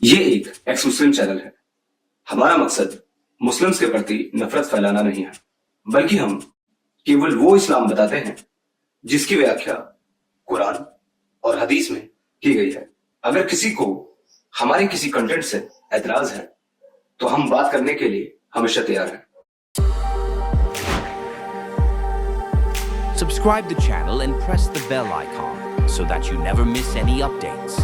ये एक एक्स मुस्लिम चैनल है। हमारा मकसद मुस्लिम्स के प्रति नफरत फैलाना नहीं है, बल्कि हम केवल वो इस्लाम बताते हैं जिसकी व्याख्या कुरान और हदीस में की गई है। अगर किसी को हमारे किसी कंटेंट से एतराज है तो हम बात करने के लिए हमेशा तैयार हैं। Subscribe the channel and press the bell icon so that you never miss any updates.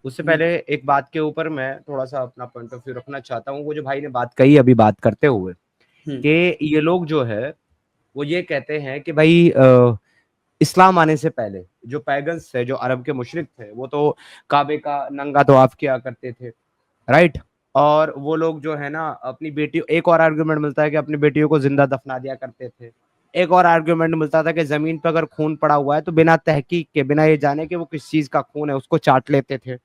उससे पहले एक बात के ऊपर मैं थोड़ा सा अपना पॉइंट ऑफ व्यू रखना चाहता हूँ। वो जो भाई ने बात कही अभी बात करते हुए कि ये लोग जो है वो ये कहते हैं कि भाई इस्लाम आने से पहले जो पैगन्स थे, जो अरब के मुशरिक थे, वो तो काबे का नंगा तवाफ किया करते थे, राइट। और वो लोग जो है ना अपनी बेटी, एक और आर्गुमेंट मिलता है कि अपनी बेटियों को जिंदा दफना दिया करते थे। एक और आर्गुमेंट मिलता था कि जमीन पर अगर खून पड़ा हुआ है तो बिना तहकीक के, बिना ये जाने कि वो किस चीज का खून है, उसको चाट लेते थे।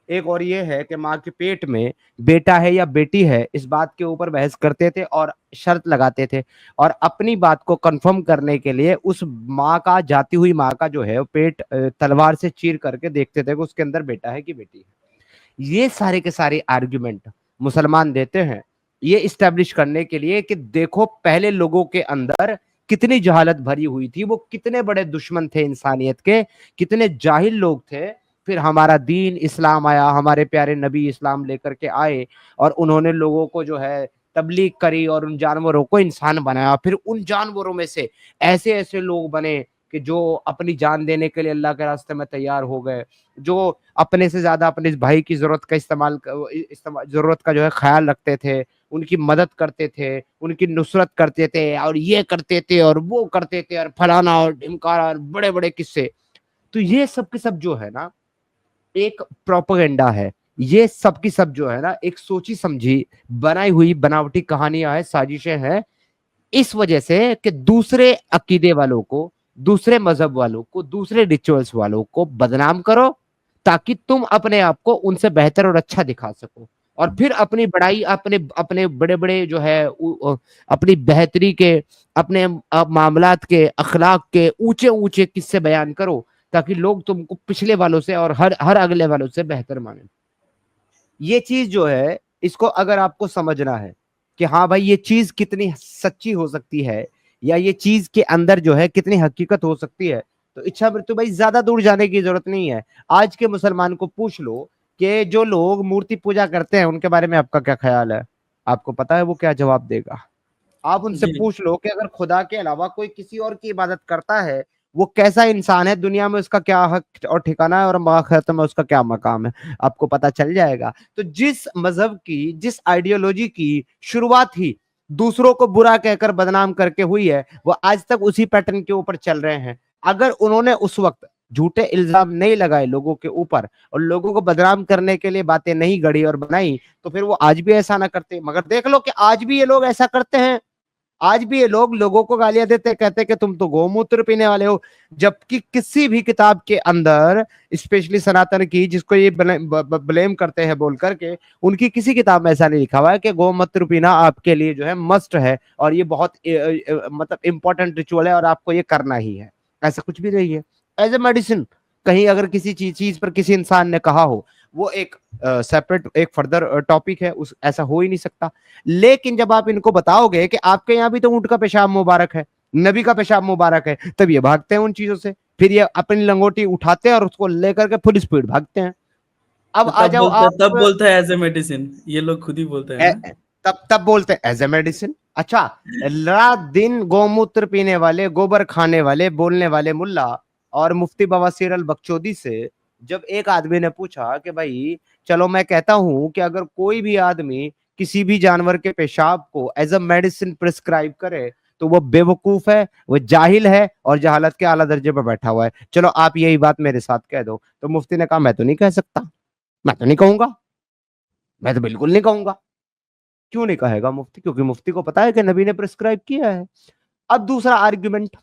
एक और ये है कि माँ के पेट में बेटा है या बेटी है, इस बात के ऊपर बहस करते थे और शर्त लगाते थे, और अपनी बात को कंफर्म करने के लिए उस माँ का, जाती हुई माँ का जो है पेट तलवार से चीर करके देखते थे कि उसके अंदर बेटा है कि बेटी है। ये सारे के सारे आर्ग्यूमेंट मुसलमान देते हैं ये इस्टेब्लिश करने के लिए कि देखो पहले लोगों के अंदर कितनी जहालत भरी हुई थी, वो कितने बड़े दुश्मन थे इंसानियत के, कितने जाहिल लोग थे। फिर हमारा दीन इस्लाम आया, हमारे प्यारे नबी इस्लाम लेकर के आए और उन्होंने लोगों को जो है तबलीग करी और उन जानवरों को इंसान बनाया। फिर उन जानवरों में से ऐसे ऐसे लोग बने कि जो अपनी जान देने के लिए अल्लाह के रास्ते में तैयार हो गए, जो अपने से ज्यादा अपने भाई की जरूरत का जरूरत का जो है ख्याल रखते थे, उनकी मदद करते थे, उनकी नुसरत करते थे, और ये करते थे और वो करते थे और फलाना और ढिमकारा और बड़े बड़े किस्से। तो ये सब के सब जो है ना एक प्रोपेगेंडा है, ये सब की सब जो है ना एक सोची समझी बनाई हुई बनावटी कहानियां है, साजिशें हैं, इस वजह से कि दूसरे अकीदे वालों को, दूसरे मजहब वालों को, दूसरे रिचुअल्स वालों को बदनाम करो ताकि तुम अपने आप को उनसे बेहतर और अच्छा दिखा सको, और फिर अपनी बड़ाई, अपने अपने बड़े बड़े जो है अपनी बेहतरी के, अपने मामलात के, अखलाक के ऊंचे ऊंचे किस्से बयान करो ताकि लोग तुमको पिछले वालों से और हर अगले वालों से बेहतर माने। ये चीज जो है, इसको अगर आपको समझना है कि हाँ भाई ये चीज कितनी सच्ची हो सकती है या ये चीज के अंदर जो है कितनी हकीकत हो सकती है, तो इच्छा मृत्यु भाई ज्यादा दूर जाने की जरूरत नहीं है। आज के मुसलमान को पूछ लो कि जो लोग मूर्ति पूजा करते हैं उनके बारे में आपका क्या ख्याल है, आपको पता है वो क्या जवाब देगा? आप उनसे पूछ लो कि अगर खुदा के अलावा कोई किसी और की इबादत करता है वो कैसा इंसान है, दुनिया में उसका क्या हक और ठिकाना है, और आखिरत में उसका क्या मकाम है, आपको पता चल जाएगा। तो जिस मजहब की, जिस आइडियोलॉजी की शुरुआत ही दूसरों को बुरा कहकर बदनाम करके हुई है, वो आज तक उसी पैटर्न के ऊपर चल रहे हैं। अगर उन्होंने उस वक्त झूठे इल्जाम नहीं लगाए लोगों के ऊपर और लोगों को बदनाम करने के लिए बातें नहीं गढ़ी और बनाई, तो फिर वो आज भी ऐसा ना करते। मगर देख लो कि आज भी ये लोग ऐसा करते हैं। आज भी ये लोग लोगों को गालियां देते, कहते कि तुम तो गोमूत्र पीने वाले हो, जबकि किसी भी किताब के अंदर, स्पेशली सनातन की जिसको ये ब्लेम करते हैं बोल करके, उनकी किसी किताब में ऐसा नहीं लिखा हुआ है कि गोमूत्र पीना आपके लिए जो है मस्ट है और ये बहुत मतलब इंपॉर्टेंट रिचुअल है और आपको ये करना ही है। ऐसा कुछ भी नहीं है। एज ए मेडिसिन कहीं अगर किसी चीज पर किसी इंसान ने कहा हो, वो एक सेपरेट एक फर्दर टॉपिक है, उस ऐसा हो ही नहीं सकता। लेकिन जब आप इनको बताओगे कि आपके यहाँ भी तो ऊंट का पेशाब मुबारक है, नबी का पेशाब मुबारक है, तब ये भागते हैं उन चीजों से, फिर ये अपनी लंगोटी उठाते हैं और उसको लेकर के फुल स्पीड भागते हैं। अब आ जाओ आप, तब बोलता है एज ए मेडिसिन, ये लोग खुद ही बोलते हैं ना? तब बोलते हैं एज ए मेडिसिन। अच्छा, रात दिन गौमूत्र पीने वाले, गोबर खाने वाले, बोलने वाले मुल्ला और मुफ्ती बवासीर अल बख्शोदी से जब एक आदमी ने पूछा कि भाई चलो मैं कहता हूं कि अगर कोई भी आदमी किसी भी जानवर के पेशाब को एज अ मेडिसिन प्रिस्क्राइब करे तो वो बेवकूफ है, वो जाहिल है और जहालत के आला दर्जे पर बैठा हुआ है। चलो आप यही बात मेरे साथ कह दो। तो मुफ्ती ने कहा मैं तो नहीं कह सकता, मैं तो नहीं कहूंगा, मैं तो बिल्कुल नहीं कहूंगा। क्यों नहीं कहेगा मुफ्ती? क्योंकि मुफ्ती को पता है कि नबी ने प्रिस्क्राइब किया है। अब दूसरा आर्ग्यूमेंट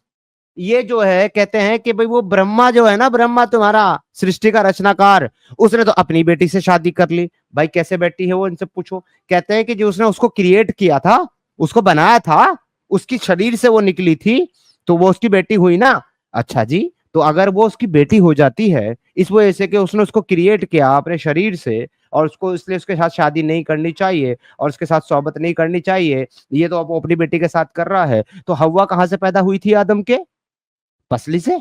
ये जो है, कहते हैं कि भाई वो ब्रह्मा जो है ना, ब्रह्मा तुम्हारा सृष्टि का रचनाकार, उसने तो अपनी बेटी से शादी कर ली। भाई कैसे बेटी है वो, इनसे पूछो। कहते हैं कि जो उसने उसको क्रिएट किया था, उसको बनाया था, उसकी शरीर से वो निकली थी, तो वो उसकी बेटी हुई ना। अच्छा जी, तो अगर वो उसकी बेटी हो जाती है इस वजह से कि उसने उसको क्रिएट किया अपने शरीर से, और उसको इसलिए उसके साथ शादी नहीं करनी चाहिए और उसके साथ सोहबत नहीं करनी चाहिए, ये तो अब अपनी बेटी के साथ कर रहा है, तो हव्वा कहाँ से पैदा हुई थी? आदम के पसली से,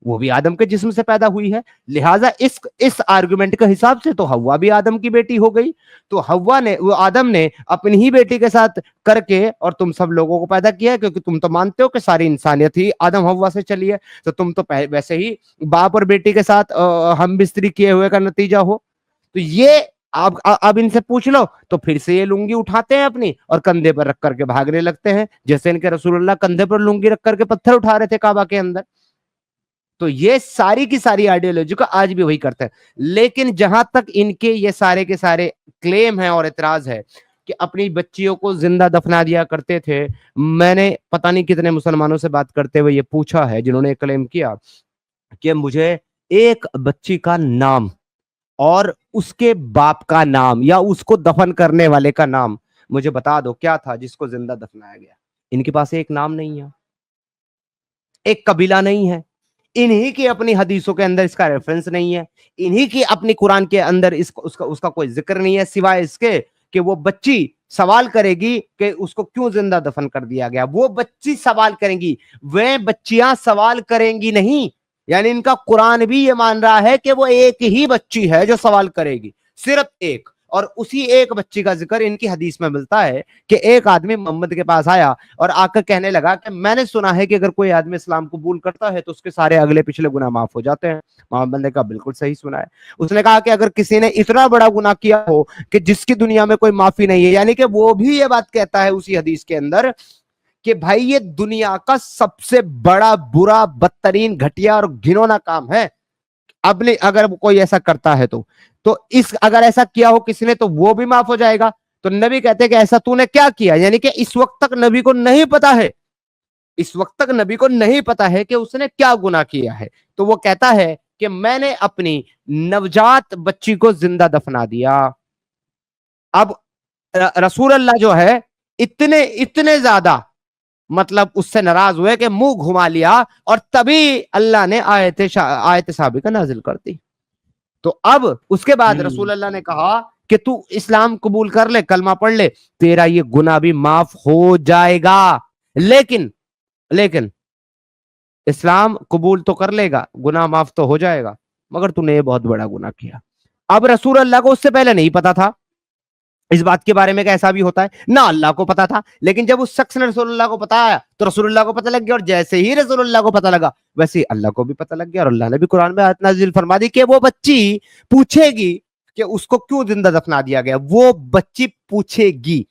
वो भी आदम के जिस्म से पैदा हुई है। लिहाजा इस आर्गुमेंट के हिसाब से तो हव्वा भी आदम की बेटी हो गई। तो हव्वा ने, वो आदम ने अपनी ही बेटी के साथ करके और तुम सब लोगों को पैदा किया है, क्योंकि तुम तो मानते हो कि सारी इंसानियत ही आदम हव्वा से चली है, तो तुम तो वैसे ही बाप और बेटी के साथ हम बिस्तरी किए हुए का नतीजा हो। तो ये अब इनसे पूछ लो तो फिर से ये लुंगी उठाते हैं अपनी और कंधे पर रख करके भागने लगते हैं, जैसे इनके रसूलुल्लाह कंधे पर लुंगी रख करके पत्थर उठा रहे थे काबा के अंदर। तो ये सारी की सारी आइडियोलॉजी को आज भी वही करते हैं। लेकिन जहां तक इनके ये सारे के सारे क्लेम है और एतराज है कि अपनी बच्चियों को जिंदा दफना दिया करते थे, मैंने पता नहीं कितने मुसलमानों से बात करते हुए ये पूछा है जिन्होंने क्लेम किया कि मुझे एक बच्ची का नाम और उसके बाप का नाम या उसको दफन करने वाले का नाम मुझे बता दो, क्या था जिसको जिंदा दफनाया गया। इनके पास एक नाम नहीं है, एक कबीला नहीं है, इन्हीं की अपनी हदीसों के अंदर इसका रेफरेंस नहीं है, इन्हीं की अपनी कुरान के अंदर इसको उसका कोई जिक्र नहीं है, सिवाय इसके कि वो बच्ची सवाल करेगी कि उसको क्यों जिंदा दफन कर दिया गया। वो बच्ची सवाल करेंगी, वे बच्चियां सवाल करेंगी नहीं। यानी इनका कुरान भी ये मान रहा है कि वो एक ही बच्ची है जो सवाल करेगी, सिर्फ एक, और उसी एक बच्ची का जिक्र इनकी हदीस में मिलता है कि एक आदमी मोहम्मद के पास आया और आकर कहने लगा कि मैंने सुना है कि अगर कोई आदमी इस्लाम कबूल करता है तो उसके सारे अगले पिछले गुनाह माफ हो जाते हैं। मोहम्मद ने कहा बिल्कुल सही सुना है। उसने कहा कि अगर किसी ने इतना बड़ा गुनाह किया हो कि जिसकी दुनिया में कोई माफी नहीं है, यानी कि वो भी ये बात कहता है उसी हदीस के अंदर कि भाई ये दुनिया का सबसे बड़ा बुरा बदतरीन घटिया और घिनौना काम है, अब नहीं अगर कोई ऐसा करता है तो इस अगर ऐसा किया हो किसी ने तो वो भी माफ हो जाएगा। तो नबी कहते हैं कि ऐसा तूने क्या किया, यानी कि इस वक्त तक नबी को नहीं पता है, इस वक्त तक नबी को नहीं पता है कि उसने क्या गुनाह किया है। तो वो कहता है कि मैंने अपनी नवजात बच्ची को जिंदा दफना दिया। अब रसूल अल्लाह जो है इतने इतने ज्यादा मतलब उससे नाराज हुए कि मुंह घुमा लिया, और तभी अल्लाह ने आयत साबिका नाजिल कर दी। तो अब उसके बाद रसूल अल्लाह ने कहा कि तू इस्लाम कबूल कर ले, कलमा पढ़ ले, तेरा ये गुनाह भी माफ हो जाएगा। लेकिन लेकिन इस्लाम कबूल तो कर लेगा, गुनाह माफ तो हो जाएगा, मगर तूने ये बहुत बड़ा गुनाह किया। अब रसूल अल्लाह को उससे पहले नहीं पता था इस बात के बारे में कि ऐसा भी होता है, ना अल्लाह को पता था। लेकिन जब उस शख्स ने रसूलुल्लाह को बताया तो रसूलुल्लाह को पता लग गया, और जैसे ही रसूलुल्लाह को पता लगा वैसे ही अल्लाह को भी पता लग गया, और अल्लाह ने भी कुरान में आयत नाज़िल फरमा दी कि वो बच्ची पूछेगी कि उसको क्यों जिंदा दफना दिया गया। वो बच्ची पूछेगी,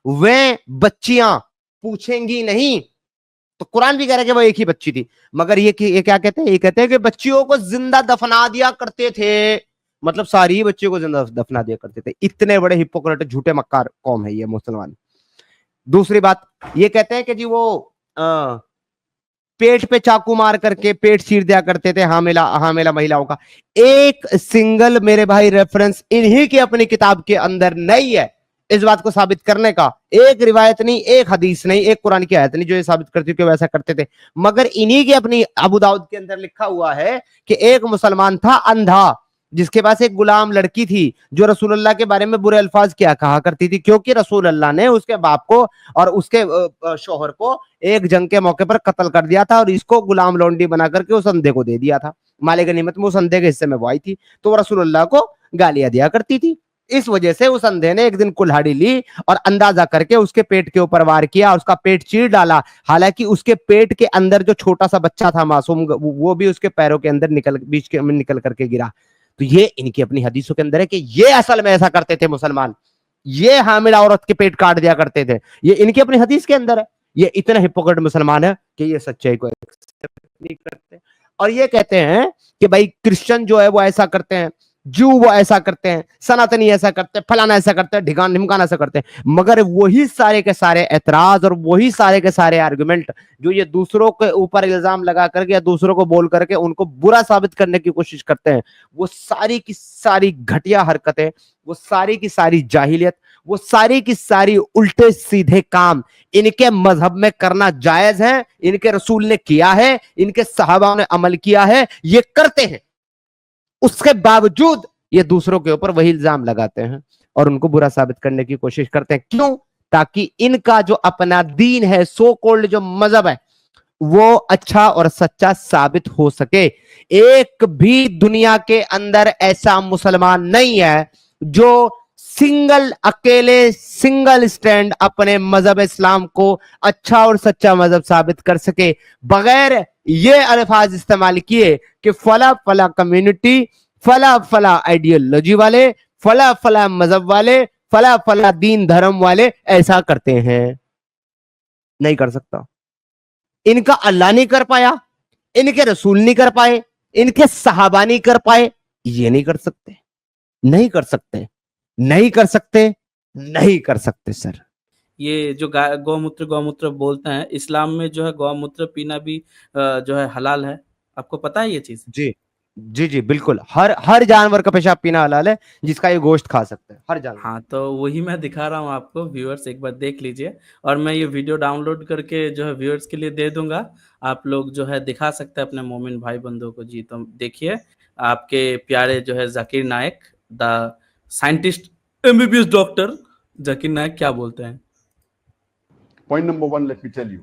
वे बच्चियां पूछेंगी नहीं। तो कुरान भी कह रहा है कि वो एक ही बच्ची थी, मगर ये क्या कहते हैं, ये कहते हैं कि बच्चियों को जिंदा दफना दिया करते थे, मतलब सारी ही बच्चियों को जिंदा दफना दिया करते थे। इतने बड़े हिपोक्रेट झूठे मक्कार कौम है ये मुसलमान। दूसरी बात ये कहते हैं कि जी वो पेट पे चाकू मार करके पेट चीर दिया करते थे हामिला महिलाओं का। एक सिंगल मेरे भाई रेफरेंस इन्हीं की अपनी किताब के अंदर नहीं है इस बात को साबित करने का। एक रिवायत नहीं, एक हदीस नहीं, एक कुरान की आयत नहीं जो ये साबित करती है कि वैसा करते थे। मगर इन्हीं की अपनी अबू दाऊद के अंदर लिखा हुआ है कि एक मुसलमान था अंधा, जिसके पास एक गुलाम लड़की थी जो रसूलुल्लाह के बारे में बुरे अल्फाज क्या कहा करती थी, क्योंकि रसूलुल्लाह ने उसके बाप को और उसके शोहर को एक जंग के मौके पर कत्ल कर दिया था, और इसको गुलाम लौंडी बना करके उस अंधे को दे दिया था। माले गनीमत में उस अंधे के हिस्से में वो आई थी, तो रसूलुल्लाह को गालियां दिया करती थी। इस वजह से उस अंधे ने एक दिन कुल्हाड़ी ली और अंदाजा करके उसके पेट के ऊपर वार किया और उसका पेट चीर डाला। हालांकि उसके पेट के अंदर जो छोटा सा बच्चा था मासूम, वो भी उसके पैरों के अंदर बीच के निकल करके गिरा। तो ये इनकी अपनी हदीसों के अंदर है कि ये असल में ऐसा करते थे मुसलमान, ये हामिला औरत के पेट काट दिया करते थे, ये इनकी अपनी हदीस के अंदर है। ये इतने हिपोक्रेट मुसलमान है कि ये सच्चाई को एक्सेप्ट नहीं करते, और ये कहते हैं कि भाई क्रिश्चियन जो है वो ऐसा करते हैं, जू वो ऐसा करते हैं, सनातनी ऐसा करते हैं, फलाना ऐसा करते हैं, ढिकान ढिमकान ऐसा करते हैं। मगर वही सारे के सारे ऐतराज और वही सारे के सारे आर्गुमेंट जो ये दूसरों के ऊपर इल्जाम लगा करके या दूसरों को बोल करके उनको बुरा साबित करने की कोशिश करते हैं, वो सारी की सारी घटिया हरकतें, वो सारी की सारी जाहिलियत, वो सारी की सारी उल्टे सीधे काम इनके मजहब में करना जायज है, इनके रसूल ने किया है, इनके सहाबा ने अमल किया है, ये करते हैं। उसके बावजूद ये दूसरों के ऊपर वही इल्जाम लगाते हैं और उनको बुरा साबित करने की कोशिश करते हैं। क्यों? ताकि इनका जो अपना दीन है, सो कॉल्ड जो मजहब है, वो अच्छा और सच्चा साबित हो सके। एक भी दुनिया के अंदर ऐसा मुसलमान नहीं है जो अकेले सिंगल स्टैंड अपने मजहब इस्लाम को अच्छा और सच्चा मजहब साबित कर सके, बगैर ये अल्फाज इस्तेमाल किए कि फला फला कम्युनिटी, फला फला आइडियोलॉजी वाले, फला फला मजहब वाले, फला फला दीन धर्म वाले ऐसा करते हैं। नहीं कर सकता। इनका अल्लाह नहीं कर पाया, इनके रसूल नहीं कर पाए, इनके सहाबा नहीं कर पाए, ये नहीं कर सकते, नहीं कर सकते, नहीं कर सकते, नहीं कर सकते सर। ये जो गौमूत्र गौमूत्र बोलते हैं, इस्लाम में जो है गौमूत्र पीना भी जो है हलाल है। आपको पता है ये चीज? जी जी जी बिल्कुल। हर जानवर का पेशाब पीना हलाल है जिसका ये गोश्त खा सकता है, हर जानवर। हाँ, तो वही मैं दिखा रहा हूँ आपको, व्यूअर्स एक बार देख लीजिए। और मैं ये वीडियो डाउनलोड करके जो है व्यूअर्स के लिए दे दूंगा, आप लोग जो है दिखा सकते हैं अपने मोमिन भाई बंधुओं को। जी, तो देखिए आपके प्यारे जो है Zakir Naik, the scientist MBBS doctor Zakir Naik क्या बोलते हैं। Point number one, let me tell you.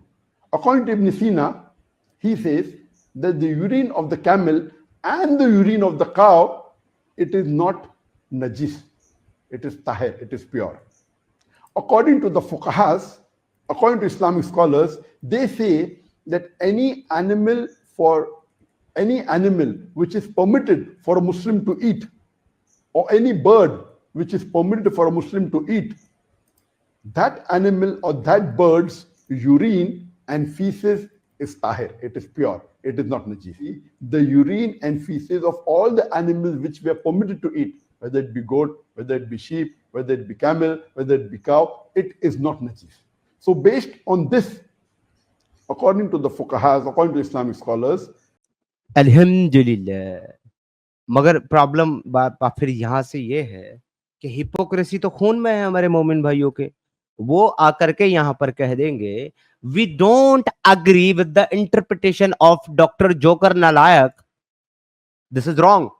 According to Ibn Sina, he says that the urine of the camel and the urine of the cow, it is not najis. It is tahir, it is pure. According to the fuqahas, according to Islamic scholars, they say that any animal which is permitted for a Muslim to eat, or any bird which is permitted for a Muslim to eat, that animal or that bird's urine and feces is tahir, it is pure, it is not najis. The urine and feces of all the animals which we are permitted to eat, whether it be goat, whether it be sheep, whether it be camel, whether it be cow, it is not najis. So based on this, according to the fuqahas, according to Islamic scholars, अल्हम्दुलिल्लाह। मगर problem फिर यहां से ये है कि hypocrisy तो खून में है हमारे मोमिन भाइयों के। वो आकर के यहां पर कह देंगे we don't agree with the interpretation of doctor joker नालायक, दिस इज रॉन्ग।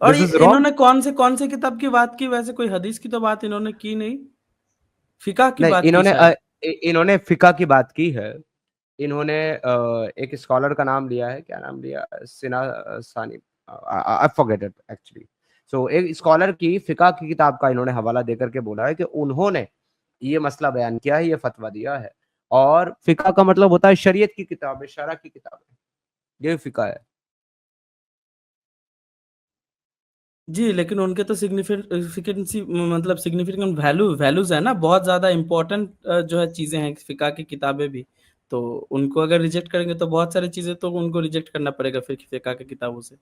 और इन्होंने कौन से किताब की बात की? वैसे कोई हदीस की तो बात इन्होंने की नहीं, फिका की बात की। इन्होंने फिका की बात की है। इन्होंने एक स्कॉलर का नाम लिया है, क्या नाम लिया, सिना सानी, आई फॉरगेट इट एक्चुअली। सो एक स्कॉलर की फिका की किताब का इन्होंने हवाला देकर के बोला है कि उन्होंने ये मसला बयान किया है, ये फतवा दिया है। और फिका का मतलब होता है शरीयत की किताब है, शरा की किताब है, ये फिका है। जी, लेकिन उनके तो सिग्निफिकेंसी मतलब सिग्निफिकेंट वैल्यूज है ना, बहुत ज्यादा इंपॉर्टेंट जो है चीजें हैं फिका की किताबें भी। तो उनको अगर रिजेक्ट करेंगे तो बहुत सारी चीजें तो उनको रिजेक्ट करना पड़ेगा फिर फिका की किताबों से।